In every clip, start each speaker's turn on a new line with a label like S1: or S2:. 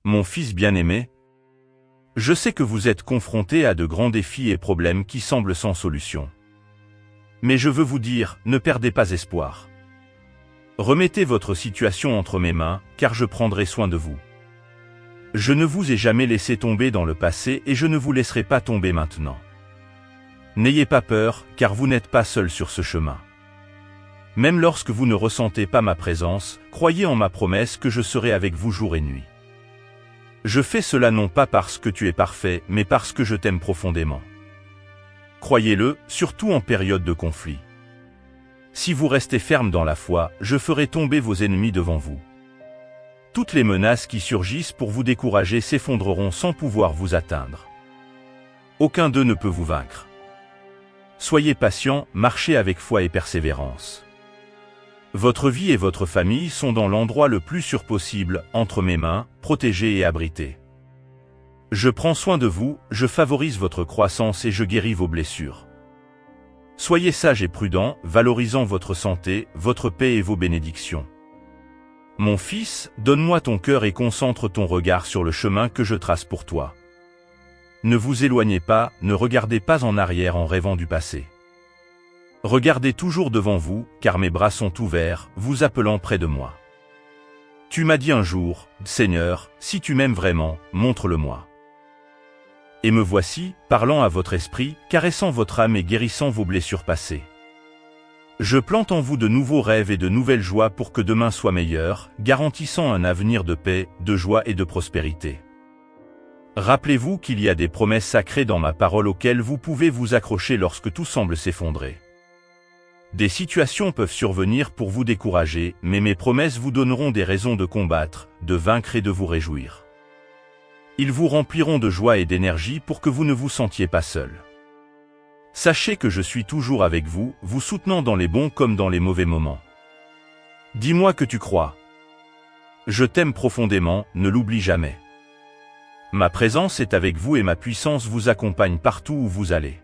S1: Mon fils bien-aimé, je sais que vous êtes confronté à de grands défis et problèmes qui semblent sans solution. Mais je veux vous dire, ne perdez pas espoir. Remettez votre situation entre mes mains, car je prendrai soin de vous. Je ne vous ai jamais laissé tomber dans le passé et je ne vous laisserai pas tomber maintenant. N'ayez pas peur, car vous n'êtes pas seul sur ce chemin. Même lorsque vous ne ressentez pas ma présence, croyez en ma promesse que je serai avec vous jour et nuit. Je fais cela non pas parce que tu es parfait, mais parce que je t'aime profondément. Croyez-le, surtout en période de conflit. Si vous restez ferme dans la foi, je ferai tomber vos ennemis devant vous. Toutes les menaces qui surgissent pour vous décourager s'effondreront sans pouvoir vous atteindre. Aucun d'eux ne peut vous vaincre. Soyez patient, marchez avec foi et persévérance. Votre vie et votre famille sont dans l'endroit le plus sûr possible, entre mes mains, protégés et abrités. Je prends soin de vous, je favorise votre croissance et je guéris vos blessures. Soyez sages et prudents, valorisant votre santé, votre paix et vos bénédictions. Mon fils, donne-moi ton cœur et concentre ton regard sur le chemin que je trace pour toi. Ne vous éloignez pas, ne regardez pas en arrière en rêvant du passé. Regardez toujours devant vous, car mes bras sont ouverts, vous appelant près de moi. Tu m'as dit un jour, Seigneur, si tu m'aimes vraiment, montre-le-moi. Et me voici, parlant à votre esprit, caressant votre âme et guérissant vos blessures passées. Je plante en vous de nouveaux rêves et de nouvelles joies pour que demain soit meilleur, garantissant un avenir de paix, de joie et de prospérité. Rappelez-vous qu'il y a des promesses sacrées dans ma parole auxquelles vous pouvez vous accrocher lorsque tout semble s'effondrer. Des situations peuvent survenir pour vous décourager, mais mes promesses vous donneront des raisons de combattre, de vaincre et de vous réjouir. Ils vous rempliront de joie et d'énergie pour que vous ne vous sentiez pas seul. Sachez que je suis toujours avec vous, vous soutenant dans les bons comme dans les mauvais moments. Dis-moi que tu crois. Je t'aime profondément, ne l'oublie jamais. Ma présence est avec vous et ma puissance vous accompagne partout où vous allez.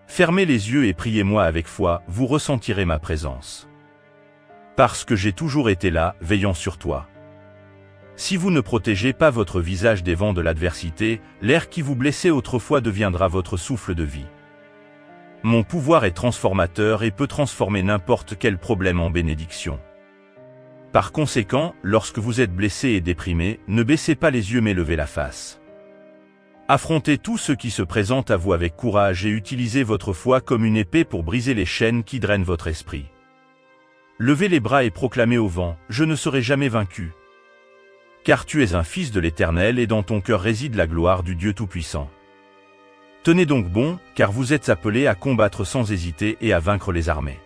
S1: Fermez les yeux et priez-moi avec foi, vous ressentirez ma présence. Parce que j'ai toujours été là, veillant sur toi. Si vous ne protégez pas votre visage des vents de l'adversité, l'air qui vous blessait autrefois deviendra votre souffle de vie. Mon pouvoir est transformateur et peut transformer n'importe quel problème en bénédiction. Par conséquent, lorsque vous êtes blessé et déprimé, ne baissez pas les yeux mais levez la face. Affrontez tout ce qui se présente à vous avec courage et utilisez votre foi comme une épée pour briser les chaînes qui drainent votre esprit. Levez les bras et proclamez au vent, je ne serai jamais vaincu. Car tu es un fils de l'Éternel et dans ton cœur réside la gloire du Dieu Tout-Puissant. Tenez donc bon, car vous êtes appelés à combattre sans hésiter et à vaincre les armées.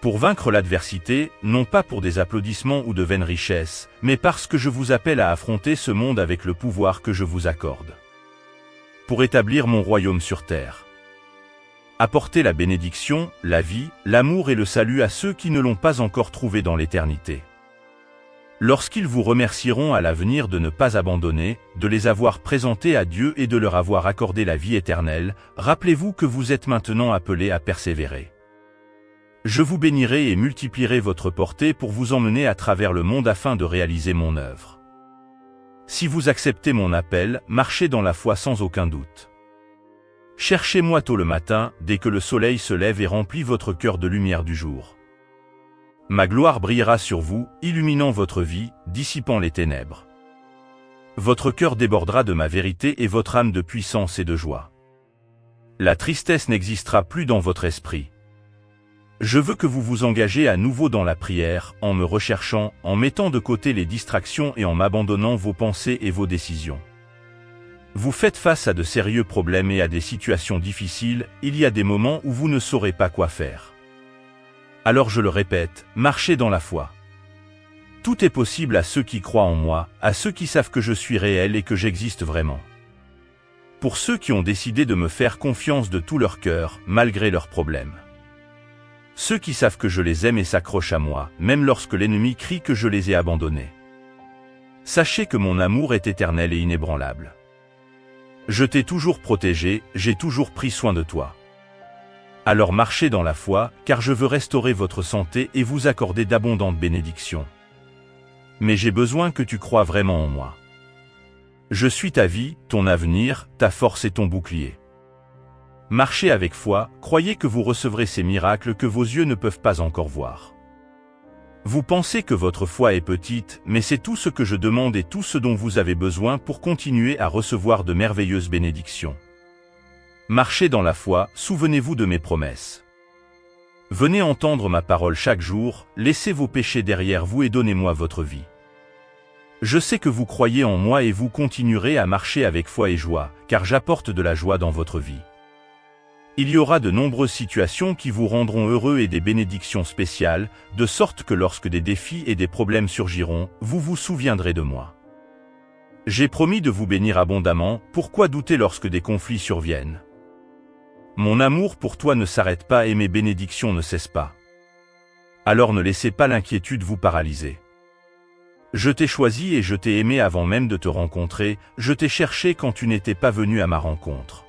S1: Pour vaincre l'adversité, non pas pour des applaudissements ou de vaines richesses, mais parce que je vous appelle à affronter ce monde avec le pouvoir que je vous accorde. Pour établir mon royaume sur terre. Apporter la bénédiction, la vie, l'amour et le salut à ceux qui ne l'ont pas encore trouvé dans l'éternité. Lorsqu'ils vous remercieront à l'avenir de ne pas abandonner, de les avoir présentés à Dieu et de leur avoir accordé la vie éternelle, rappelez-vous que vous êtes maintenant appelés à persévérer. Je vous bénirai et multiplierai votre portée pour vous emmener à travers le monde afin de réaliser mon œuvre. Si vous acceptez mon appel, marchez dans la foi sans aucun doute. Cherchez-moi tôt le matin, dès que le soleil se lève et remplit votre cœur de lumière du jour. Ma gloire brillera sur vous, illuminant votre vie, dissipant les ténèbres. Votre cœur débordera de ma vérité et votre âme de puissance et de joie. La tristesse n'existera plus dans votre esprit. Je veux que vous vous engagez à nouveau dans la prière, en me recherchant, en mettant de côté les distractions et en m'abandonnant vos pensées et vos décisions. Vous faites face à de sérieux problèmes et à des situations difficiles, il y a des moments où vous ne saurez pas quoi faire. Alors je le répète, marchez dans la foi. Tout est possible à ceux qui croient en moi, à ceux qui savent que je suis réel et que j'existe vraiment. Pour ceux qui ont décidé de me faire confiance de tout leur cœur, malgré leurs problèmes. Ceux qui savent que je les aime et s'accrochent à moi, même lorsque l'ennemi crie que je les ai abandonnés. Sachez que mon amour est éternel et inébranlable. Je t'ai toujours protégé, j'ai toujours pris soin de toi. Alors marchez dans la foi, car je veux restaurer votre santé et vous accorder d'abondantes bénédictions. Mais j'ai besoin que tu croies vraiment en moi. Je suis ta vie, ton avenir, ta force et ton bouclier. Marchez avec foi, croyez que vous recevrez ces miracles que vos yeux ne peuvent pas encore voir. Vous pensez que votre foi est petite, mais c'est tout ce que je demande et tout ce dont vous avez besoin pour continuer à recevoir de merveilleuses bénédictions. Marchez dans la foi, souvenez-vous de mes promesses. Venez entendre ma parole chaque jour, laissez vos péchés derrière vous et donnez-moi votre vie. Je sais que vous croyez en moi et vous continuerez à marcher avec foi et joie, car j'apporte de la joie dans votre vie. Il y aura de nombreuses situations qui vous rendront heureux et des bénédictions spéciales, de sorte que lorsque des défis et des problèmes surgiront, vous vous souviendrez de moi. J'ai promis de vous bénir abondamment, pourquoi douter lorsque des conflits surviennent? Mon amour pour toi ne s'arrête pas et mes bénédictions ne cessent pas. Alors ne laissez pas l'inquiétude vous paralyser. Je t'ai choisi et je t'ai aimé avant même de te rencontrer, je t'ai cherché quand tu n'étais pas venu à ma rencontre.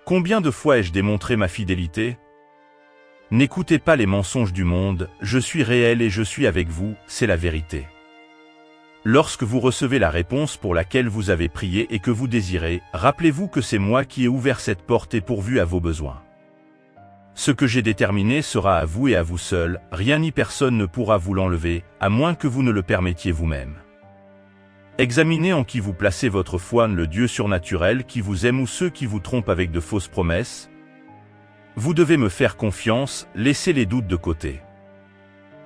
S1: Combien de fois ai-je démontré ma fidélité? N'écoutez pas les mensonges du monde, je suis réel et je suis avec vous, c'est la vérité. Lorsque vous recevez la réponse pour laquelle vous avez prié et que vous désirez, rappelez-vous que c'est moi qui ai ouvert cette porte et pourvu à vos besoins. Ce que j'ai déterminé sera à vous et à vous seul, rien ni personne ne pourra vous l'enlever, à moins que vous ne le permettiez vous-même. Examinez en qui vous placez votre foi, le Dieu surnaturel qui vous aime ou ceux qui vous trompent avec de fausses promesses. Vous devez me faire confiance, laissez les doutes de côté.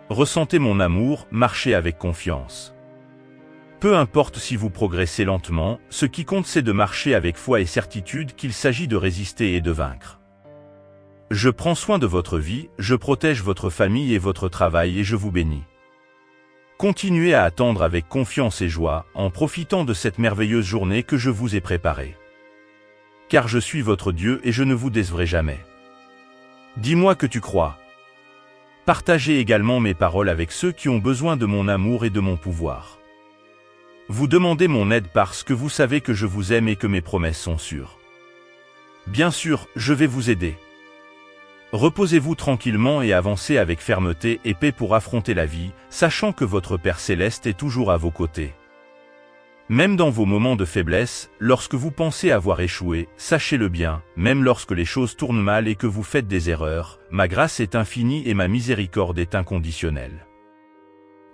S1: Ressentez mon amour, marchez avec confiance. Peu importe si vous progressez lentement, ce qui compte c'est de marcher avec foi et certitude qu'il s'agit de résister et de vaincre. Je prends soin de votre vie, je protège votre famille et votre travail et je vous bénis. Continuez à attendre avec confiance et joie, en profitant de cette merveilleuse journée que je vous ai préparée. Car je suis votre Dieu et je ne vous décevrai jamais. Dis-moi que tu crois. Partagez également mes paroles avec ceux qui ont besoin de mon amour et de mon pouvoir. Vous demandez mon aide parce que vous savez que je vous aime et que mes promesses sont sûres. Bien sûr, je vais vous aider. Reposez-vous tranquillement et avancez avec fermeté et paix pour affronter la vie, sachant que votre Père Céleste est toujours à vos côtés. Même dans vos moments de faiblesse, lorsque vous pensez avoir échoué, sachez-le bien, même lorsque les choses tournent mal et que vous faites des erreurs, ma grâce est infinie et ma miséricorde est inconditionnelle.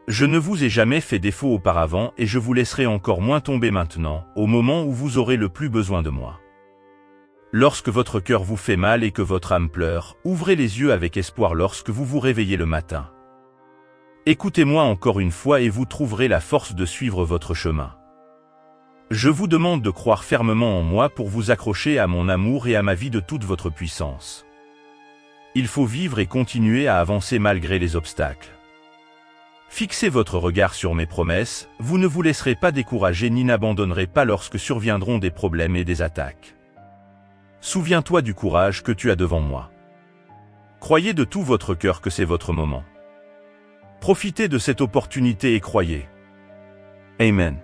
S1: Je ne vous ai jamais fait défaut auparavant et je vous laisserai encore moins tomber maintenant, au moment où vous aurez le plus besoin de moi. Lorsque votre cœur vous fait mal et que votre âme pleure, ouvrez les yeux avec espoir lorsque vous vous réveillez le matin. Écoutez-moi encore une fois et vous trouverez la force de suivre votre chemin. Je vous demande de croire fermement en moi pour vous accrocher à mon amour et à ma vie de toute votre puissance. Il faut vivre et continuer à avancer malgré les obstacles. Fixez votre regard sur mes promesses, vous ne vous laisserez pas décourager ni n'abandonnerez pas lorsque surviendront des problèmes et des attaques. Souviens-toi du courage que tu as devant moi. Croyez de tout votre cœur que c'est votre moment. Profitez de cette opportunité et croyez. Amen.